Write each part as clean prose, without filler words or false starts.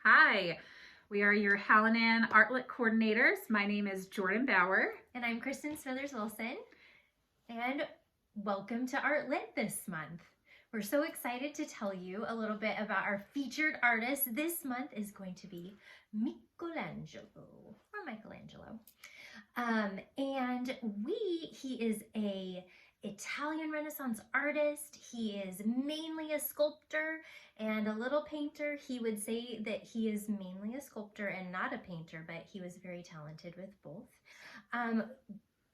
Hi, we are your Hallinan Artlet coordinators. My name is Jordan Bauer. And I'm Kristen Smithers-Wilson. And welcome to Artlit this month. We're so excited to tell you a little bit about our featured artist. This month is going to be Michelangelo. He is a Italian Renaissance artist. He is mainly a sculptor and a little painter. He would say that he is mainly a sculptor and not a painter, but he was very talented with both.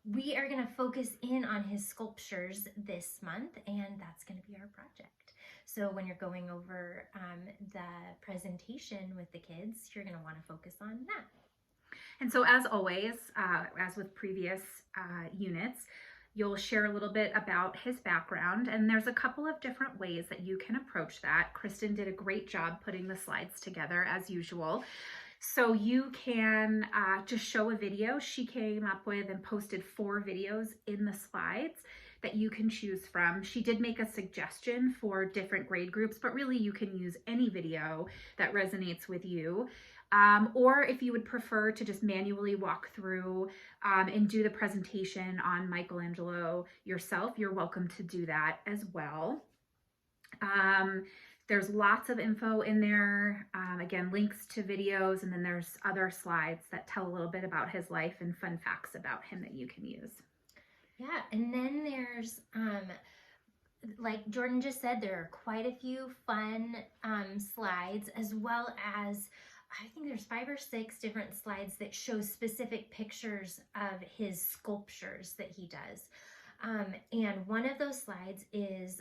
We are going to focus in on his sculptures this month, and that's going to be our project. So when you're going over the presentation with the kids, you're going to want to focus on that. And so as always, as with previous units, you'll share a little bit about his background, and there's a couple of different ways that you can approach that. Kristen did a great job putting the slides together as usual. So you can just show a video. She came up with and posted 4 videos in the slides that you can choose from. She did make a suggestion for different grade groups, but really you can use any video that resonates with you. Or if you would prefer to just manually walk through and do the presentation on Michelangelo yourself, you're welcome to do that as well. There's lots of info in there, again, links to videos, and then there's other slides that tell a little bit about his life and fun facts about him that you can use. Yeah, and then there's, like Jordan just said, there are quite a few fun slides, as well as I think there's 5 or 6 different slides that show specific pictures of his sculptures that he does. And one of those slides is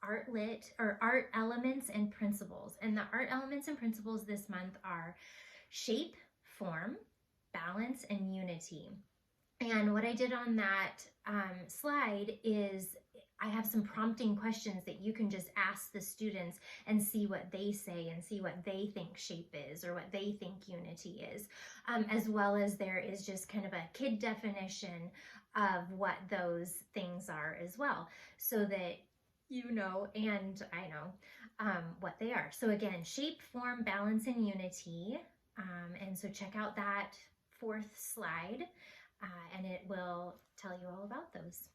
Artlit, or Art Elements and Principles. And the Art Elements and Principles this month are shape, form, balance, and unity. And what I did on that slide is I have some prompting questions that you can just ask the students and see what they say and see what they think shape is or what they think unity is, as well as there is just kind of a kid definition of what those things are as well, so that you know and I know what they are. So again, shape, form, balance, and unity. And so check out that 4th slide. And it will tell you all about those.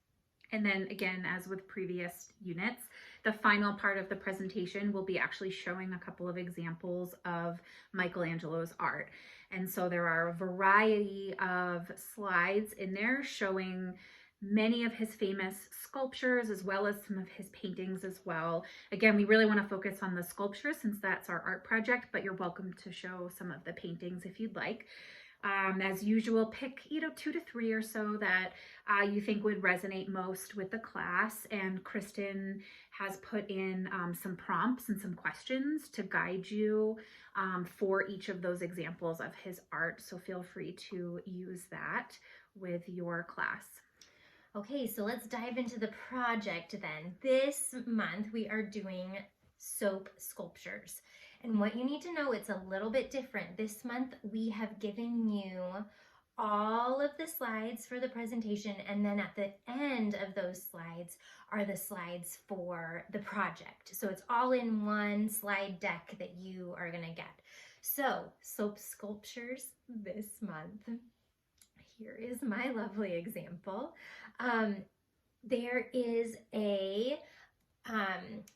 And then again, as with previous units, the final part of the presentation will be actually showing a couple of examples of Michelangelo's art. And so there are a variety of slides in there showing many of his famous sculptures as well as some of his paintings as well. Again, we really want to focus on the sculptures since that's our art project, but you're welcome to show some of the paintings if you'd like. As usual, pick 2 to 3 or so that you think would resonate most with the class, and Kristen has put in some prompts and some questions to guide you for each of those examples of his art, so feel free to use that with your class. Okay, so let's dive into the project then. This month we are doing soap sculptures. And what you need to know, it's a little bit different. This month we have given you all of the slides for the presentation, and then at the end of those slides are the slides for the project. So it's all in one slide deck that you are gonna get. So soap sculptures this month. Here is my lovely example.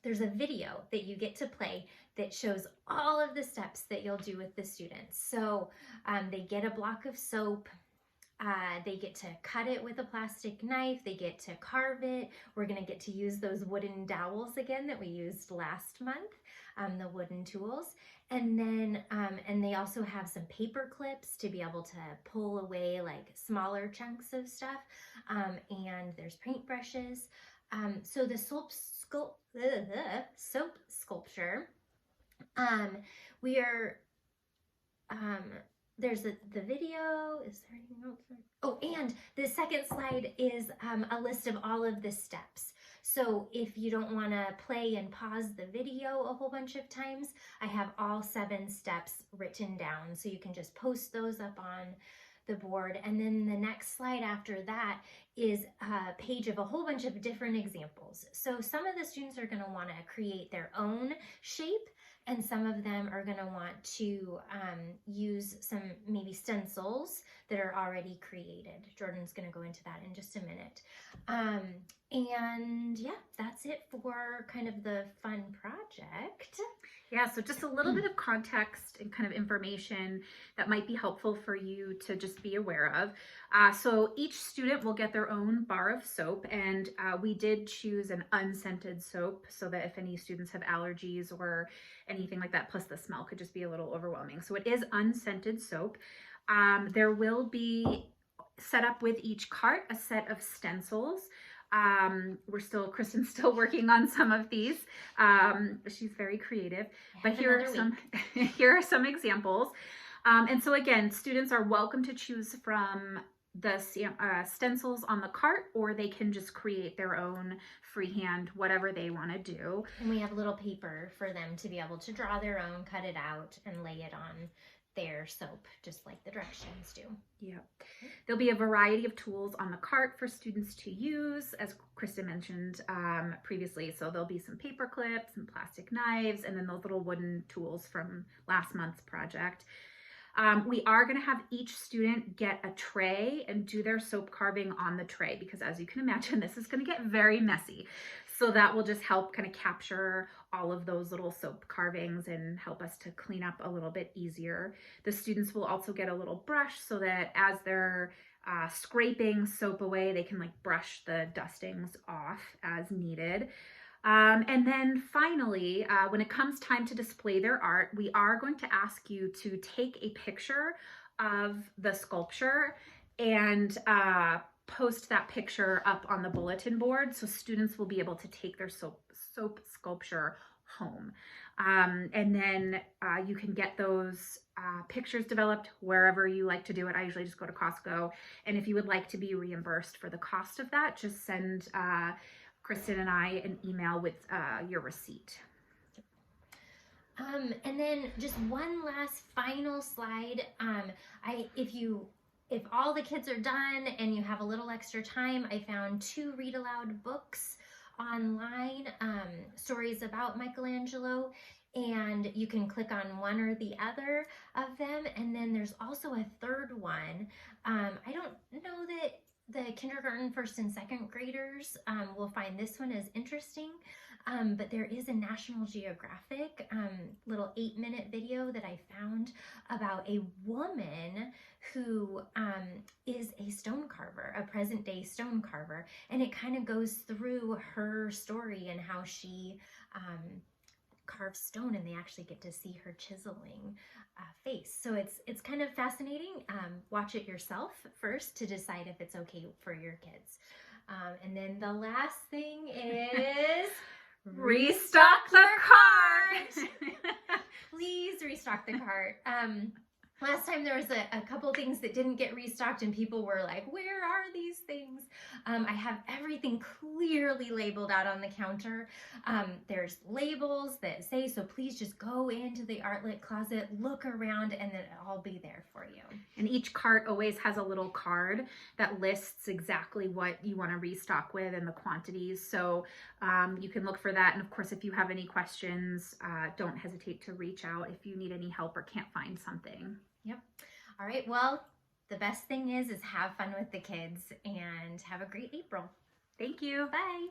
There's a video that you get to play that shows all of the steps that you'll do with the students. So they get a block of soap, they get to cut it with a plastic knife, they get to carve it. We're gonna get to use those wooden dowels again that we used last month, the wooden tools. And then, and they also have some paper clips to be able to pull away like smaller chunks of stuff. And there's paintbrushes. So the soap sculpture, there's the video. Is there anything else? Oh, and the second slide is a list of all of the steps. So if you don't want to play and pause the video a whole bunch of times, I have all 7 steps written down. So you can just post those up on the board. And then the next slide after that is a page of a whole bunch of different examples. So some of the students are going to want to create their own shape. And some of them are going to want to use some maybe stencils that are already created. Jordan's going to go into that in just a minute. And yeah, that's it for kind of the fun project. Yeah, so just a little bit of context and kind of information that might be helpful for you to just be aware of. So each student will get their own bar of soap, and we did choose an unscented soap so that if any students have allergies or anything like that, plus the smell could just be a little overwhelming. So it is unscented soap. There will be set up with each cart a set of stencils. Kristen's still working on some of these. She's very creative, but here are some examples. And so again, students are welcome to choose from the stencils on the cart, or they can just create their own freehand, whatever they want to do. And we have a little paper for them to be able to draw their own, cut it out, and lay it on their soap, just like the directions do. Yep. There'll be a variety of tools on the cart for students to use, as Kristen mentioned previously. So there'll be some paper clips and plastic knives, and then those little wooden tools from last month's project. We are going to have each student get a tray and do their soap carving on the tray, because as you can imagine, this is going to get very messy. So that will just help kind of capture all of those little soap carvings and help us to clean up a little bit easier. The students will also get a little brush so that as they're scraping soap away, they can like brush the dustings off as needed. And then finally, when it comes time to display their art, we are going to ask you to take a picture of the sculpture and post that picture up on the bulletin board, so students will be able to take their soap sculpture home. And then you can get those pictures developed wherever you like to do it. I usually just go to Costco. And if you would like to be reimbursed for the cost of that, just send Kristen and I an email with your receipt. And then just one last final slide. If all the kids are done and you have a little extra time, I found 2 read aloud books online, stories about Michelangelo, and you can click on one or the other of them. And then there's also a third one. I don't know that the kindergarten, first and second graders will find this one as interesting, but there is a National Geographic little 8-minute video that I found about a woman who is a stone carver, a present day stone carver, and it kind of goes through her story and how she carves stone, and they actually get to see her chiseling face. So it's kind of fascinating. Watch it yourself first to decide if it's okay for your kids. And then the last thing is restock the cart. Please restock the cart. Last time there was a couple things that didn't get restocked and people were like, where are these things? I have everything clearly labeled out on the counter. There's labels that say, so please just go into the Artlet closet, look around, and then it'll all be there for you. And each cart always has a little card that lists exactly what you want to restock with and the quantities. So you can look for that. And of course, if you have any questions, don't hesitate to reach out if you need any help or can't find something. Yep. All right. Well, the best thing is have fun with the kids and have a great April. Thank you. Bye.